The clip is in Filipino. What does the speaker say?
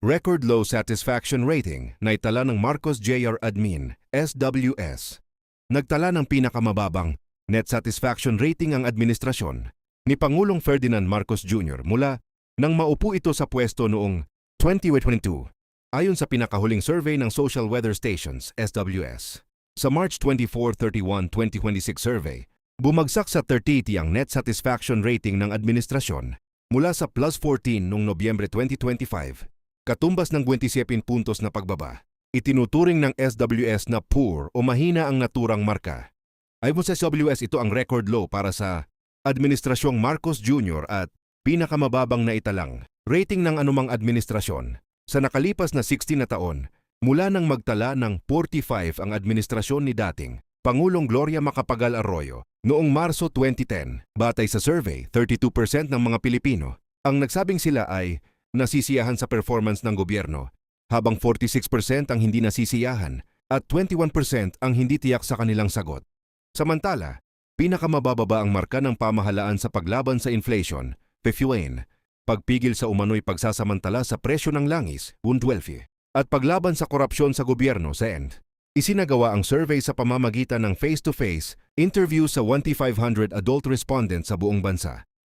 Record low satisfaction rating na itala ng Marcos Jr. Admin, SWS. Nagtala ng pinakamababang net satisfaction rating ang administrasyon ni Pangulong Ferdinand Marcos Jr. mula nang maupo ito sa pwesto noong 2022, ayon sa pinakahuling survey ng Social Weather Stations, SWS. Sa March 24-31, 2026 survey, bumagsak sa 30 ang net satisfaction rating ng administrasyon mula sa plus 14 noong Nobyembre 2025, katumbas ng 27 puntos na pagbaba. Itinuturing ng SWS na poor o mahina ang naturang marka. Ayon sa SWS, ito ang record low para sa Administrasyong Marcos Jr. at pinakamababang na italang rating ng anumang administrasyon sa nakalipas na 16 na taon mula nang magtala ng 45 ang administrasyon ni dating Pangulong Gloria Macapagal Arroyo noong Marso 2010. Batay sa survey, 32% ng mga Pilipino ang nagsabing sila ay nasisiyahan sa performance ng gobyerno, habang 46% ang hindi nasisiyahan at 21% ang hindi tiyak sa kanilang sagot. Samantala, pinakamabababa ang marka ng pamahalaan sa paglaban sa inflation, PFUAIN, pagpigil sa umano'y pagsasamantala sa presyo ng langis, UNDWELFI, at paglaban sa korupsyon sa gobyerno, SEND. Isinagawa ang survey sa pamamagitan ng face-to-face interview sa 1,500 adult respondents sa buong bansa.